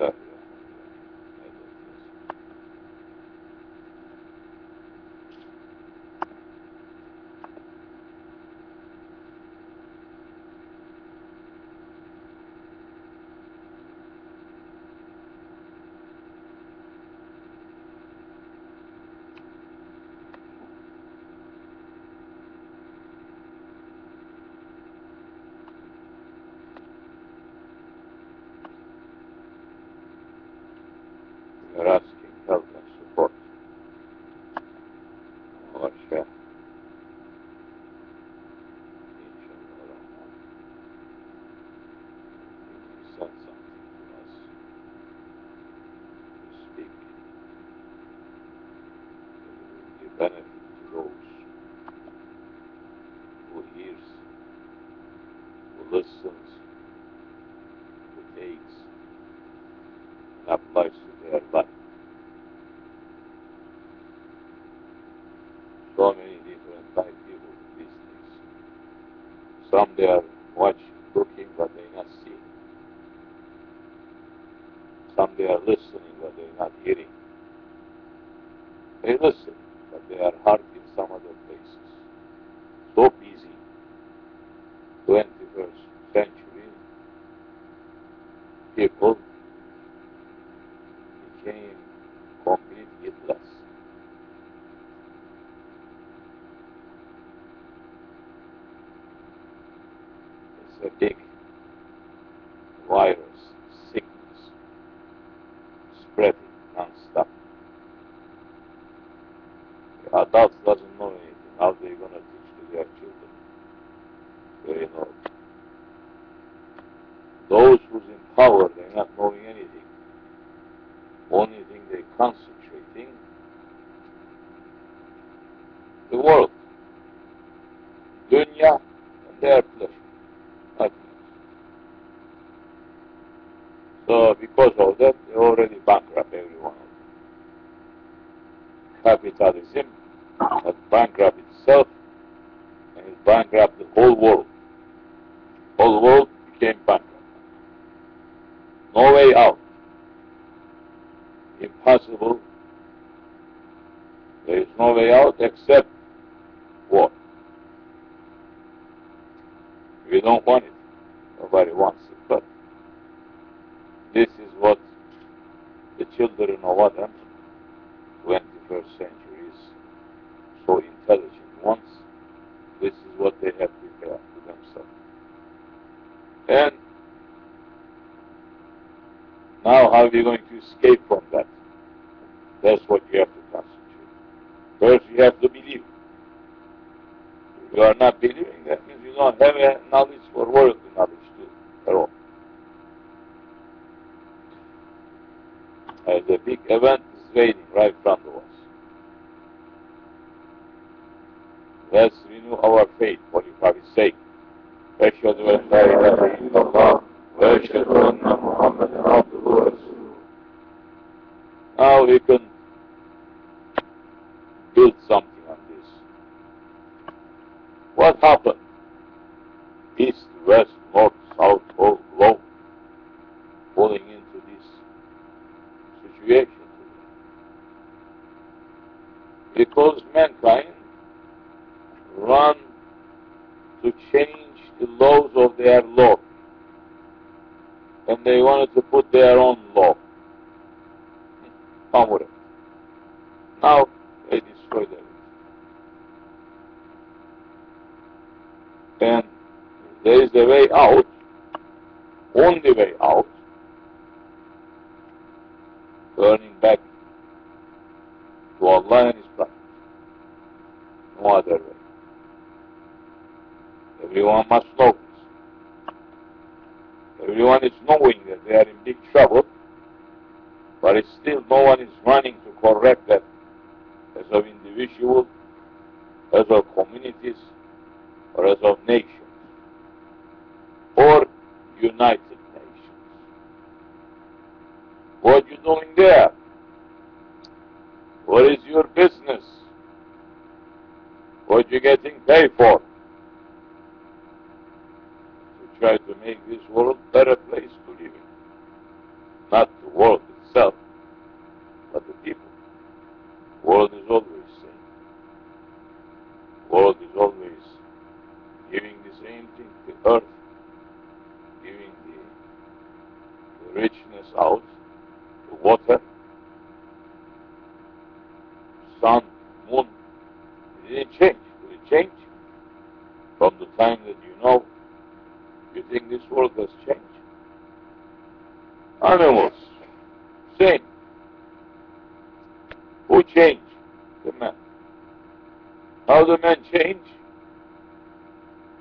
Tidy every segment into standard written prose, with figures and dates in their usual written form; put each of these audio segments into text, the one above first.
Yeah. You're asking help and support. Our Sheikh, inshallah, he said something to us to speak. It will be benefit to those who hears, who listens, who takes, and applies to their life. So many different type people these days. Some they are watching, looking, but they not seeing. Some they are listening, but they not hearing. They listen, but they are hard in some other places. So busy. 21st century people became complete idiots. It's a big virus, sickness, spreading non-stop. The adults doesn't know anything. How they going to teach to their children? Very know. Those who's in power, they're not knowing anything. Only thing they're concentrating, the world, dunya, and their pleasure. Nothing else. So because of that, they already bankrupt everyone. Capitalism has bankrupt itself, and it bankrupt the whole world. Whole world became bankrupt. No way out. Impossible. There is no way out except war. We don't want it. Nobody wants it, but this is what the children of Adam, 21st century, is so intelligent ones. This is what they have prepared to themselves. And now how are you going to escape from that? That's what you have to concentrate. First you have to believe. If you are not believing, that means you don't have a knowledge or worldly knowledge too at all. As a big event is waiting right in front of us. Let's renew our faith, what you probably say. أشهد أن لا إله إلا الله وأشهد أن محمدا عبده ورسوله. Now we can build something on this. What happened? East, west, north, south, all low, falling into this situation today. Because mankind run to change the laws of their Lord, and they wanted to put their own law. Come with it. Now they destroyed everything. And there is a way out, only way out, turning back to Allah and His Prophet. No other way. Everyone must know this. Everyone is knowing that they are in big trouble, but it's still no one is running to correct that as of individual, as of communities, or as of nations, or United Nations. What are you doing there? What is your business? What are you getting paid for? To try to make this world a better place to live in, not to richness out, to water, sun, moon. It didn't change. Will it change? From the time that you think this world has changed? Animals, same. Who changed? The man. How the man changed?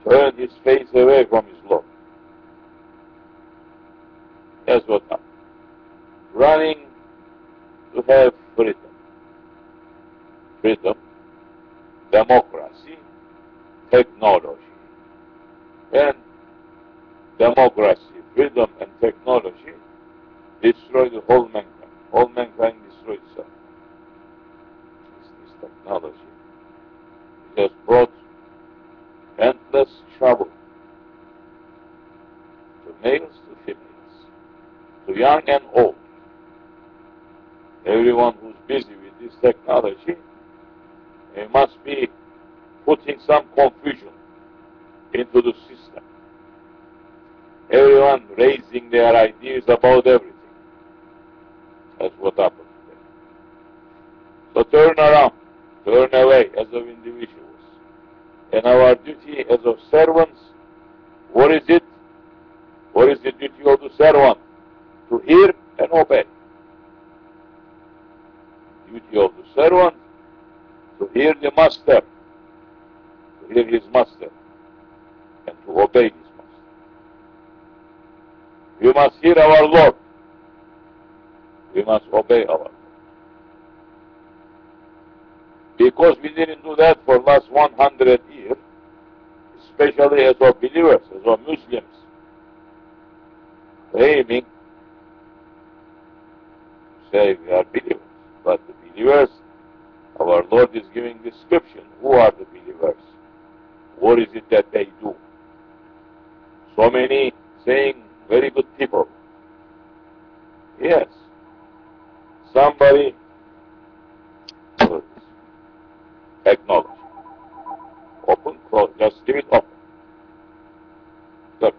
Turned his face away from his Lord. That's what happened. Running to have freedom. Freedom, democracy, technology. And democracy, freedom, and technology destroy the whole mankind. All mankind destroyed itself. This technology has brought endless trouble to males, to females, to young and old. Everyone who's busy with this technology, they must be putting some confusion into the system. Everyone raising their ideas about everything. That's what happened today. So turn around, turn away as of individuals. And our duty as of servants, what is it? What is the duty of the servant? To hear and obey. Duty of the servant, to hear the master, to hear his master, and to obey his master. We must hear our Lord. We must obey our Lord. Because we didn't do that for the last 100 years, especially as of believers, as of Muslims, claiming, say we are believers. But the believers, our Lord is giving description. Who are the believers? What is it that they do? So many saying very good people. Yes. Somebody acknowledge. Open, close, just leave it open. Look.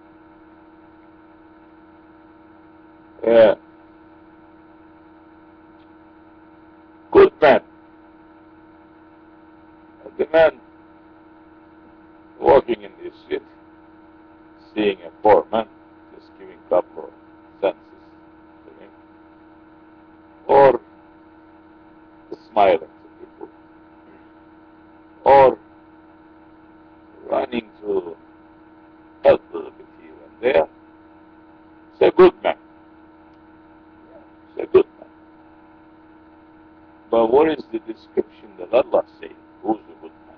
Good man. And the man walking in the street, seeing a poor man, just giving a couple of sentences to him, or smiling to people, or running to help a little bit here and there. It's a good man. It's a good man. But what is the description that Allah says? Who's a good man?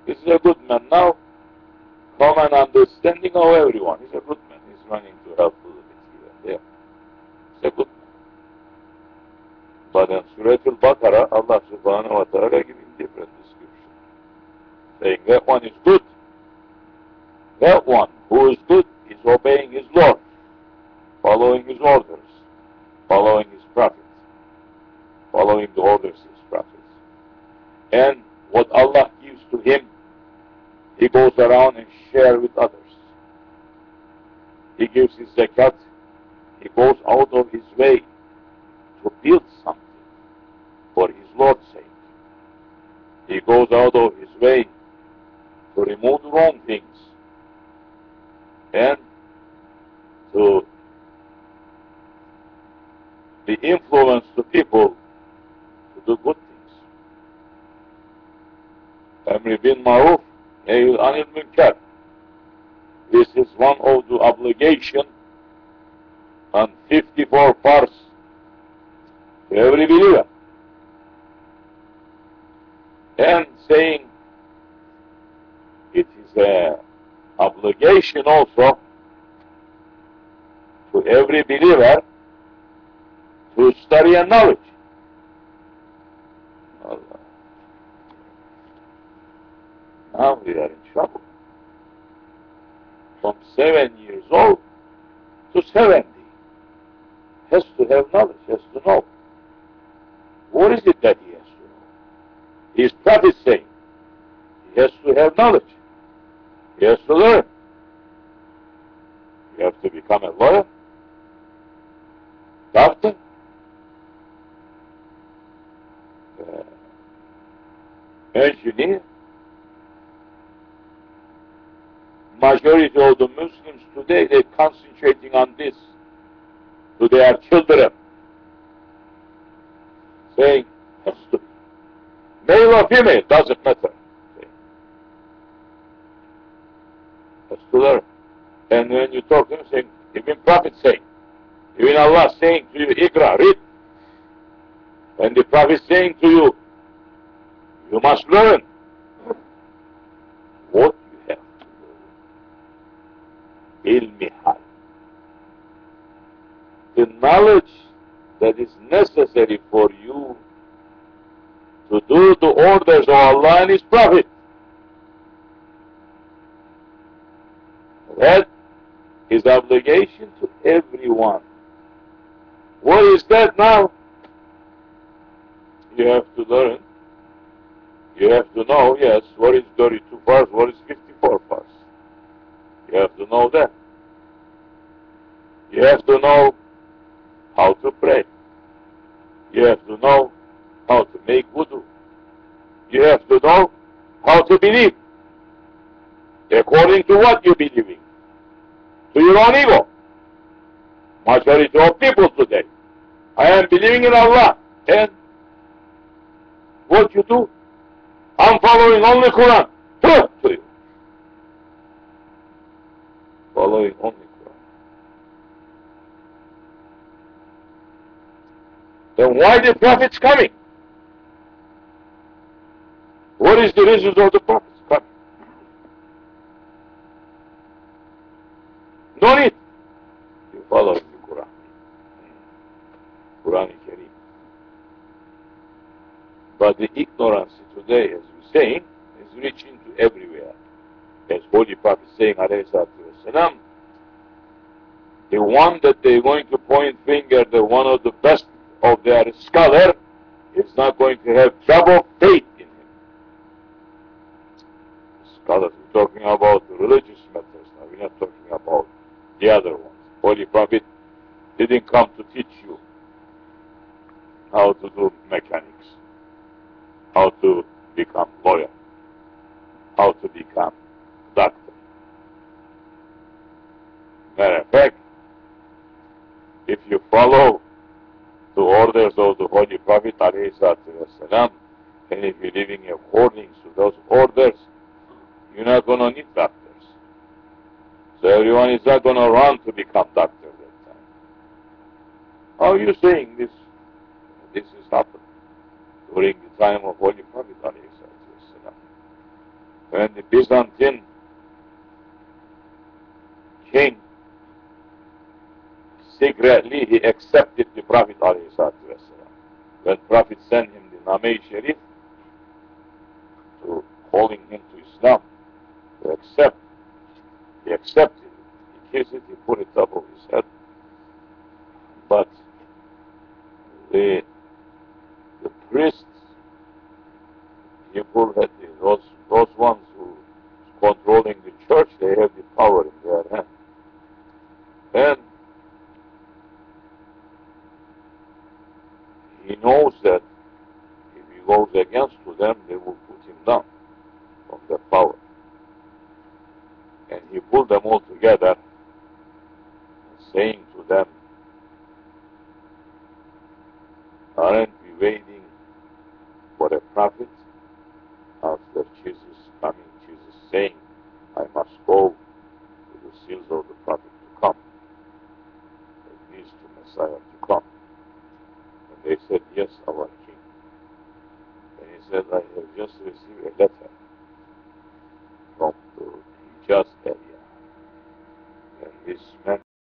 This is a good man now. Common understanding of everyone. He's a good man. He's running to help a little bit here and there. He's a good man. But in Surah Al-Baqarah, Allah subhanahu wa ta'ala giving different description. Saying that one is good. That one who is good is obeying his Lord, following his orders, following his prophets, following the orders of his prophets. And what Allah gives to him, he goes around and shares with others. He gives his zakat. He goes out of his way to build something for his Lord's sake. He goes out of his way to remove the wrong things and to be influence to people to do good things. Amr bin Ma'ruf, Nahy anil Munkar. This is one of the obligation on 54 parts to every believer. And saying it is an obligation also to every believer to study and knowledge. Allah. Now we are in trouble. From 7 years old to 70 has to have knowledge, has to know. What is it that he has to know? His prophet saying he has to have knowledge. He has to learn. You have to become a lawyer. majority of the Muslims today, they're concentrating on this to their children, saying, male or female, doesn't matter. That's to learn. And when you talk to them, saying, even Prophet saying, even Allah saying to you, Iqra, read. And the Prophet saying to you, you must learn. What you have to learn. Ilmi hal. The knowledge that is necessary for you to do the orders of Allah and His Prophet. That is obligation to everyone. What is that now? You have to learn. You have to know, yes, what is 32 parts, what is 54 parts. You have to know that. You have to know how to pray. You have to know how to make wudu. You have to know how to believe. According to what you believe in. To your own ego. Majority of people today. I am believing in Allah. And what you do? I'm following only Quran. To you. Following only Quran. Then why the prophets coming? What is the reason of the prophets coming? No need. You follow the Quran. Quran is Kareem. But the ignorance today, as you're saying, is reaching to everywhere. As Holy Prophet saying, alayhi salatu wasalam, the one that they're going to point finger, the one of the best of their scholar, is not going to have double faith in him. Scholars, we're talking about the religious matters now, we're not talking about the other ones. Holy Prophet didn't come to teach you how to do mechanics, how to become lawyer, how to become doctor. Matter of fact, if you follow the orders of the Holy Prophet ﷺ, and if you're living according to those orders, you're not going to need doctors. So everyone is not going to run to become doctor at that time. How are you saying this? This has happened during the time of Holy Prophet ﷺ. When the Byzantine king secretly he accepted the Prophet ﷺ. When Prophet sent him the Nameh Sharif to calling him to Islam, to accept, he accepted it. He kissed it, he put it up over his head. But the priests, people had those ones who controlling the church, they have the power in their hand. And he knows that if he goes against to them, they will put him down from their power. And he pulled them all together, saying to them, aren't we waiting for a prophet? After Jesus coming, Jesus saying, I must go to the seals of the prophet to come. It needs to Messiah to come. And they said, yes, our king. And he said, I have just received a letter